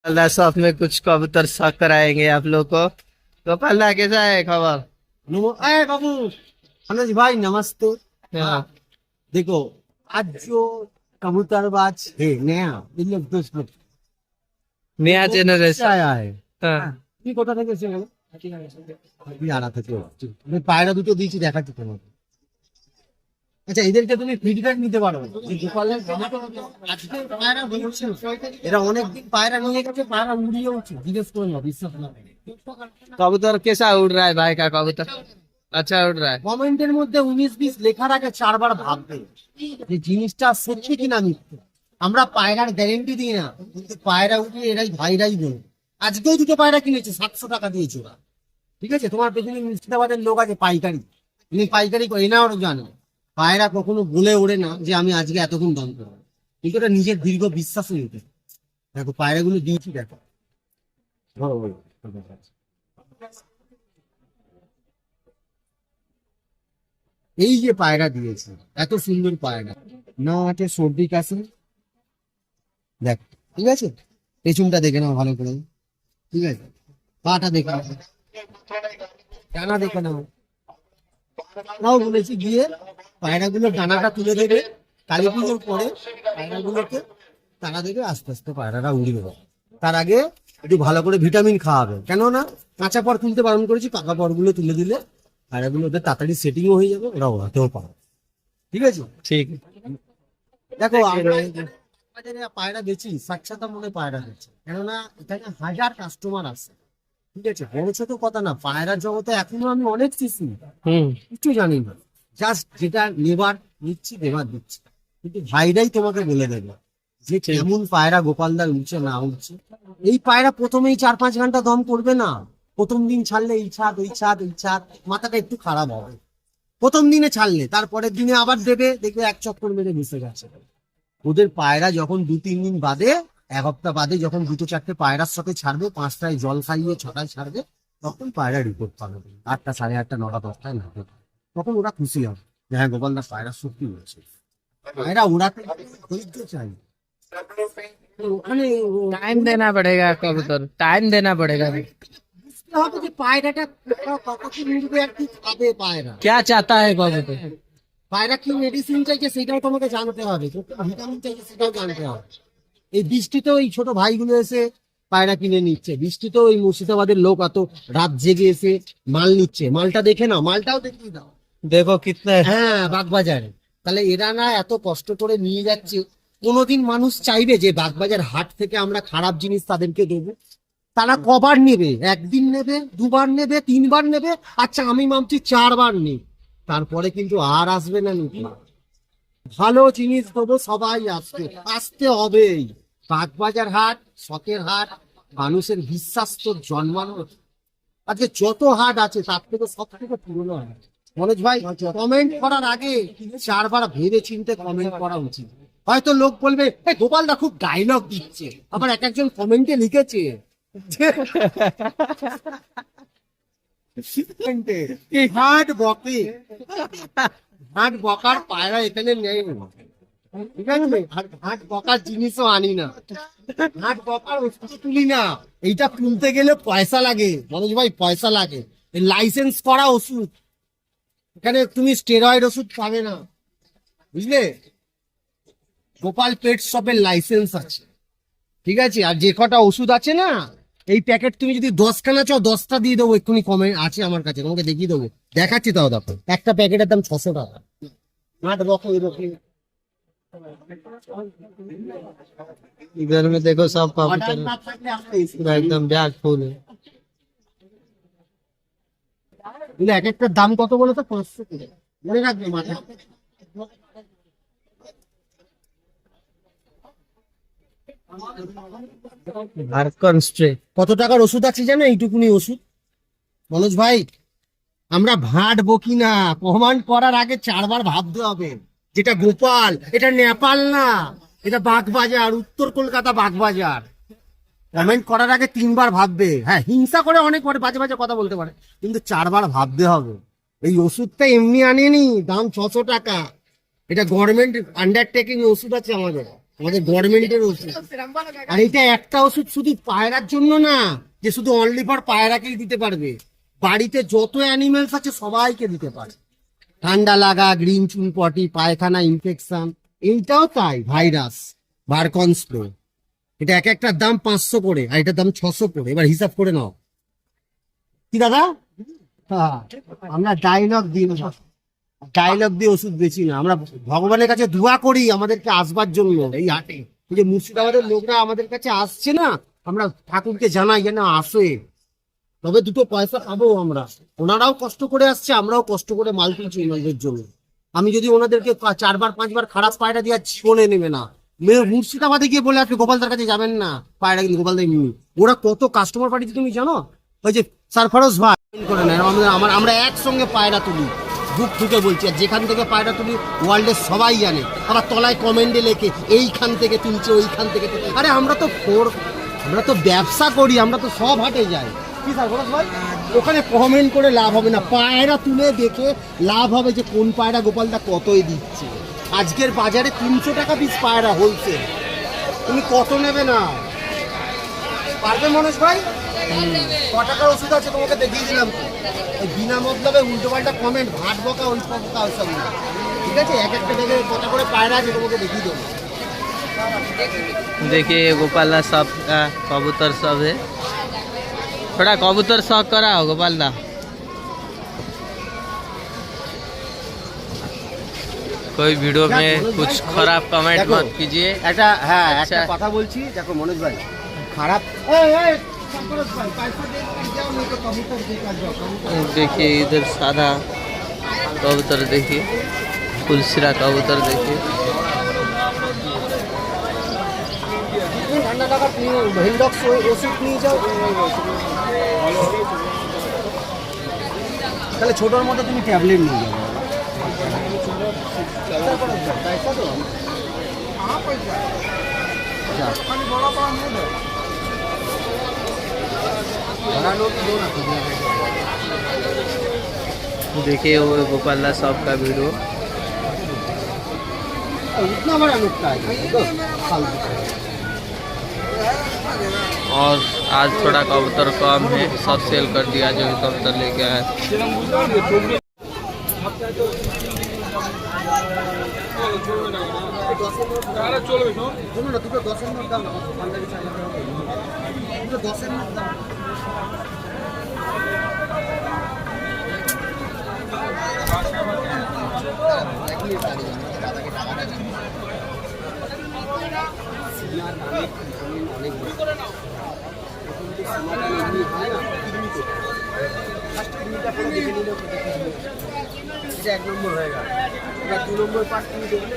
अल्लाह shop में कुछ कबूतर शौक कराएंगे आप लोग को। तो पल्ला कैसा है खबर? अरे बाबू अनुज भाई नमस्ते। हाँ। देखो आज जो कबूतरबाज है नया ये लोग दोस्त लोग नया वो जनरेशन। आया है। हाँ। তুমি কোথা থেকে এসেছো? আমি আড়া থেকে এসেছি। আমি পায়রা দুটো দিয়েছি দেখাচ্ছি তোমাকে। আচ্ছা এদেরকে তুমি ফিডব্যাক নিতে পারো যে গোপালের আজকে পায়রা বলছে এরা অনেকদিন পায়রা নিয়ে গেছে পায়রা উড়িয়ে উঠছে জিজ্ঞেস করে না বিশ্বাস না कबूतर कैसा उड़ रहा है भाई का कबूतर? अच्छा उड़ रहा है। কমেন্টের মধ্যে 19-20 লেখার আগে 4 বার ভাববে যে জিনিসটা সত্যি কিনা মিথ্যে। আমরা পায়রার গ্যারেন্টি দিই না কিন্তু পায়রা উঠিয়ে এরাই ভাইরাই বলে। আজকেও দুটো পায়রা কিনেছে 700 টাকা দিয়েছে ওরা। ঠিক আছে তোমার পেছনে মুর্শিদাবাদের লোক আছে পাইকারি ইনি পাইকারি করে না ওরা জানে পায়রা কখনো বলে ওড়ে না যে আমি আজকে এতক্ষণ দাম করবো কিন্তু এটা নিজের দীর্ঘ বিশ্বাস নিতে। দেখো পায়রাগুলো দিয়েছি দেখো ধরো বলো। এই যে পায়রা দিয়েছে এত সুন্দর পায়রা না আছে সর্দি কাশি দেখ ঠিক আছে পেছনটা দেখে নাও ভালো করে ঠিক আছে পাটা দেখে নাও ডানা দেখে নাও নাও বলেছি গিয়ে পায়রাগুলো ডানাটা তুলে দেবে কালী পুজোর পরে পায়রাগুলোকে টানা দেবে আস্তে আস্তে পায়রাটা উড়বে তার আগে একটু ভালো করে ভিটামিন খাওয়াবে কেননা কাঁচা পর তুলতে বারণ করেছি পাকা পরগুলো তুলে দিলে পায়রাগুলো ওদের তাড়াতাড়ি সেটিংও হয়ে যাবে ওরা ওড়াতেও পারে ঠিক আছে ठीक। দেখো আমরা বাজারে পায়রা বেচি সাক্ষাৎ মনে পায়রা বেচি কেননা এখানে হাজার কাস্টমার আছে ঠিক আছে বড় ছোট কথা না পায়রার জগতে এখনো আমি অনেক চিনি কিছু জানি না জাস্ট যেটা নেবার নিচ্ছি দেবার দিচ্ছি কিন্তু ভাইরাই তোমাকে বলে দেবে যে কেমন পায়রা গোপালদার উঠছে না উঠছে। এই পায়রা প্রথমেই 4-5 ঘন্টা দম করবে না প্রথম দিন ছাড়লে এই ছাদ ওই ছাদ এই ছাদ মাথাটা একটু খারাপ হবে প্রথম দিনে ছাড়লে তারপরের দিনে আবার দেবে দেখবে এক চক্কর মেরে মিশে গেছে। ওদের পায়রা যখন 2-3 দিন বাদে এক সপ্তাহ বাদে যখন 2-4টে পায়রার সাথে ছাড়বে 5টায় জল খাইয়ে 6টায় ছাড়বে তখন পায়রা রিপোর্ট পাবে 8টা 8:30 9টা 10টায় না তখন ওরা খুশি হবে যে হ্যাঁ গোপালদার পায়রা সত্যি হয়েছে। পায়রা ওড়াতে ধৈর্য চাই ওখানে टाइम देना पड़ेगा कबूतर, टाइम देना पड़ेगा। বুঝতে হবে যে পায়রাটা কতক্ষণ উড়বে আর কি খাবে পায়রা क्या चाहता है कबूतर? পায়রা কি মেডিসিন চাইছে সেটাও তোমাকে জানতে হবে ভিটামিন চাইছে সেটাও জানতে হবে। এই বৃষ্টিতেও এই ছোট ভাইগুলো এসে পায়রা কিনে নিচ্ছে বৃষ্টিতেও এই মুর্শিদাবাদের লোক এত রাত জেগে এসে মাল নিচ্ছে মালটা দেখে নাও মালটাও দেখিয়ে দাও देखो कितने। হ্যাঁ বাগবাজারে তাহলে এরা না এত কষ্ট করে নিয়ে যাচ্ছে কোনোদিন মানুষ চাইবে যে বাগবাজার হাট থেকে আমরা খারাপ জিনিস তাদেরকে দেবো? তারা কবার নেবে একদিন নেবে 2বার নেবে 3বার নেবে আচ্ছা আমি মানছি 4বার নেই তারপরে কিন্তু আর আসবে না নাকি ভালো জিনিস দেবো সবাই আসবে আসতে হবেই। বাগবাজার হাট শখের হাট মানুষের বিশ্বাস তো জন্মানো আজকে যত হাট আছে তার থেকে সব থেকে পুরনো হাট। মনোজ ভাই কমেন্ট করার আগে 4বার ভেবে চিন্তে কমেন্ট করা উচিত। হয়তো লোক বলবে গোপালদা খুব ডায়লগ দিচ্ছে আবার এক একজন কমেন্টে লিখেছে হাট বকে হাট বকার পায়রা এখানে নেই ঠিক আছে হাট বকার জিনিসও আনি না হাট বকার ওষুধ তুলি না এইটা তুলতে গেলে পয়সা লাগে মনোজ ভাই পয়সা লাগে লাইসেন্স করা ওষুধ এখানে তুমি স্টেরয়েড ওষুধ পাবে না বুঝলে গোপাল পেট শপের লাইসেন্স আছে ঠিক আছে আর যে কটা ওষুধ আছে না এই প্যাকেট তুমি যদি 10খানা চাও 10টা দিয়ে দেবো এক্ষুনি কমে আছে আমার কাছে তোমাকে দেখিয়ে দেবো দেখাচ্ছি তাও দেখো একটা প্যাকেটের দাম 600 টাকা হাট বকো এরকম इधर में देखो सब অর্ডার कबूतर না থাকলে আমরা पूरा एकदम बैग फुल है। এগুলো এক একটার দাম কত বলো তো 500 করে মনে রাখবে মাথা আর কনস্ট্রে কত টাকার ওষুধ আছে জানো এইটুকুনি ওষুধ মনোজ ভাই আমরা ভাট বকি না প্রমাণ করার আগে 4বার ভাবতে হবে যেটা গোপাল এটা নেপাল না এটা বাগবাজার উত্তর কলকাতা বাগবাজার কমেন্ট করার আগে 3বার ভাববে হ্যাঁ হিংসা করে অনেক পরে বাজে বাজে কথা বলতে পারে কিন্তু 4বার ভাবতে হবে। এই ওষুধটা এমনি আনেনি দাম 600 টাকা এটা গভর্নমেন্ট আন্ডারটেকিং ওষুধ আছে আমাদের আমাদের গভর্নমেন্টের ওষুধ। আর এটা একটা ওষুধ শুধু পায়রার জন্য না, যে শুধু অনলি ফর পায়রাকেই দিতে পারবে, বাড়িতে যত অ্যানিমেলস আছে সবাইকে দিতে পারে। ঠান্ডা লাগা, গ্রিন চুন পটি, পায়খানা ইনফেকশন, এইটাও তাই, ভাইরাস, ভারকনস্প্রো। এটা এক একটার দাম 500 করে, আর এটার দাম 600 করে। এবার হিসাব করে নাও কি দাদা। হ্যাঁ, আমরা ডায়লগ দিই না, ডায়লগ দিয়ে ওষুধ বেচি না। আমরা ভগবানের কাছে দোয়া করি আমাদেরকে আসবার জন্য। এই হাটে এই যে মুর্শিদাবাদের লোকরা আমাদের কাছে আসছে না, আমরা ঠাকুরকে জানাই যেন আসে, তবে দুটো পয়সা পাবো আমরা। ওনারাও কষ্ট করে আসছে, আমরাও কষ্ট করে মাল কিনছি ওনাদের জন্য। আমি যদি ওনাদেরকে 4বার 5বার খারাপ পায়রা দিয়ে জীবনে নেবে না। মুর্শিদাবাদে গিয়ে বলে আপনি গোপালদার কাছে যাবেন না, পায়রা কিন্তু গোপালদার নিবি। ওরা কত কাস্টমার পাঠিয়েছে তুমি জানো? ওই যে সারফারোজ ভাই করে নেয়, আমরা একসঙ্গে পায়রা তুলি, বুক ঠুকে বলছি। আর যেখান থেকে পায়রা তুলি ওয়ার্ল্ডের সবাই জানে। আবার তলায় কমেন্টে লেখে এইখান থেকে তুলছে, ওইখান থেকে তুলছে। আরে আমরা তো ব্যবসা করি, আমরা তো সব হাটে যাই। কি সারফারোজ ভাই, ওখানে কমেন্ট করে লাভ হবে না, পায়রা তুলে দেখে লাভ হবে যে কোন পায়রা গোপালদা কতই দিচ্ছে। আজকের বাজারে 300 টাকা পিস পায়রা হোলসেল। তুমি কত নেবে না পারবে মনোজ ভাই? ক টাকার ওষুধ আছে তোমাকে দেখিয়ে দিলাম তো। ওই বিনা মতলবে উল্টো পাল্টা কমেন্ট, ভাট বকা, ওই বকা, ওইসব না। ঠিক আছে, এক একটা জায়গায় কত করে পায়রা আছে তোমাকে দেখিয়ে দেবো। देखिए ये गोपाला साहब का कबूतर सब है। थोड़ा कबूतर शौक कराओ गोपाल दा। कोई वीडियो में कुछ खराब कमेंट मत कीजिए। একটা হ্যাঁ আচ্ছা। একটা কথা বলছি, দেখো মনোজ ভাই, খারাপ সারফারোজ ভাই, পয়সা দিয়ে যাও, नहीं तो कबूतर देखा जाओ, कबूतर। देखिए इधर सादा कबूतर देखिए, फुलसिरा कबूतर देखिए। ঠান্ডা লাগা ভেন্ডক্স ওষুধ নিয়ে যাও, তাহলে ছোটোর মধ্যে তুমি ট্যাবলেট নিয়ে যাবে। देखिए वो गोपाला साहब का वीडियो। इतना बड़ा नुकता है और आज थोड़ा कबूतर कम है, सब सेल कर दिया जो भी कबूतर लेके आए। শোনো না, দুটো 10-এর নোট দাও না, পাঞ্জাবি চাই, দুটো 10-এর নোট দাও। এক নম্বর হয়ে গেল, 2 নম্বর পার্ট তুমি দেখলে